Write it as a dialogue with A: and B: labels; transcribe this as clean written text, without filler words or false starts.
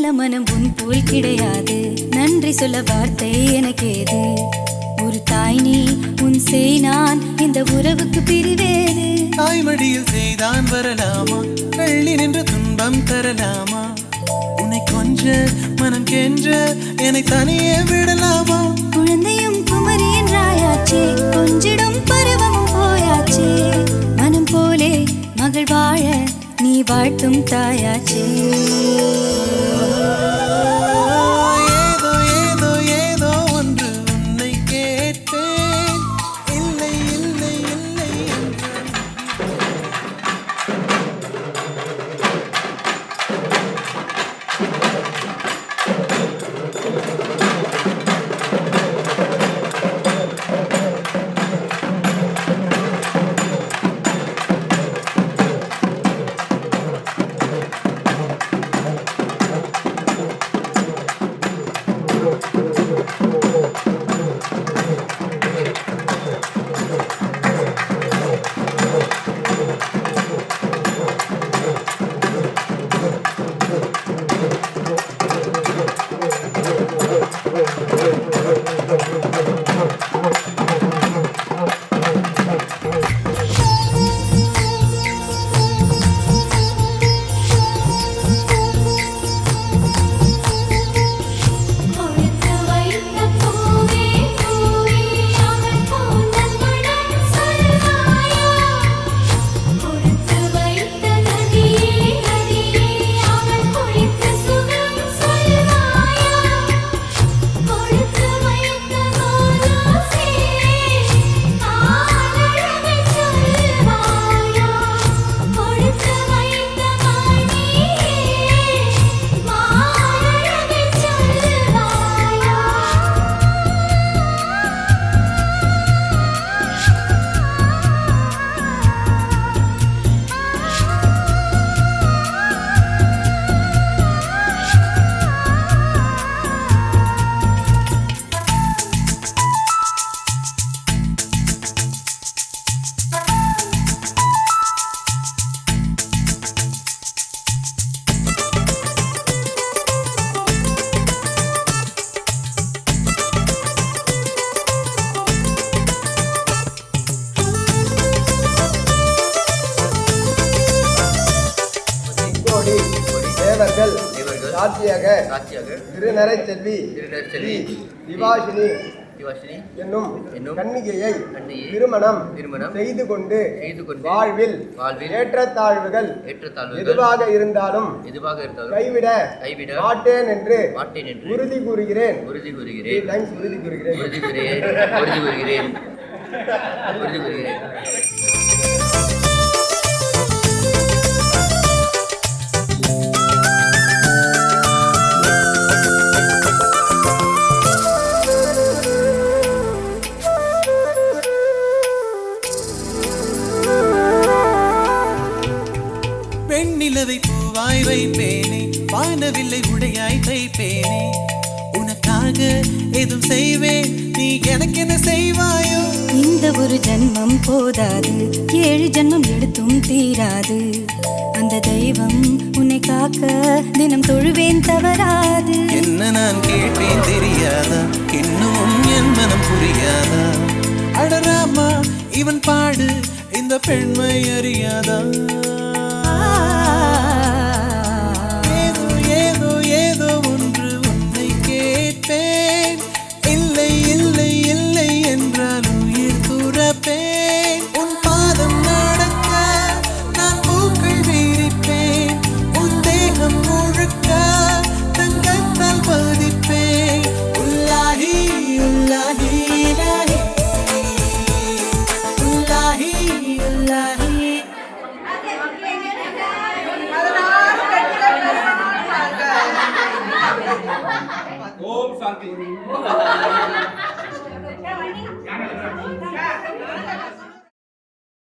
A: நல்ல மனம் உன் போல் கிடையாது. நன்றி சொல்ல வார்த்தை எனக்கேது. ஒரு தாய் நீ, உன் செய் நான், இந்த உறவுக்கு பிரிவேது.
B: தாய்மடியில் செய்தான் வரலாமா, வெள்ளி நின்று துன்பம் தரலாமா? உன்னை கொஞ்ச மனம் கென்ற என்னை தனியே விடலாமா?
A: குழந்தையும் குமரி என்றாயாச்சே, கொஞ்சிடும் பருவமும் போயாச்சே. மனம் போலே மகள் வாழ நீ வாழ்த்தும் தாயாச்சே.
B: ஏதோ ஏதோ ஏதோ ஒன்று உன்னை கேட்டேன். இல்லை இல்லை இல்லை
C: தேவர்கள் சாட்சியாக திருநரை செல்வி திவாஷினி என்னும் கன்னிகையை திருமணம் செய்து கொண்டு வாழ்வில் ஏற்றத்தாழ்வுகள் எதுவாக இருந்தாலும் கைவிட மாட்டேன் என்று உறுதி கூறுகிறேன்.
B: வெண்ணிலவை பூவாய் வைப்பேனே, வானவில்லை உடையாய் தைப்பேனே. உனக்காக எதுவும் செய்வேன், நீ எனக்கு என்ன செய்வாயோ?
A: இந்த ஒரு ஜன்மம் போதாது, 7 ஜன்மம் எடுத்தும் தீராது. அந்த தெய்வம் உன்னை காக்க தினம் தொழுவேன் தவறாது.
B: என்ன நான் கேட்பேன் தெரியாதா, இன்னும் என் மனம் புரியாதா? அடராமா இவன் பாடு, இந்த பெண்மை அறியாதா? ஏதோ ஏதோ ஒன்று உன்னை கேட்பேன். இல்லை இல்லை இல்லை என்றால் உயிர் துறப்பேன். உன் பாதம் நடக்க நான் பூக்கள் வீரிப்பேன். உன் தேகம் முழுக்க தங்கத்தால் பதிப்பேன். உல்லாஹி உல்லாஹி உல்லாஹி உல்லாஹி உல்லாஹி.
D: ஓம் சாந்தி.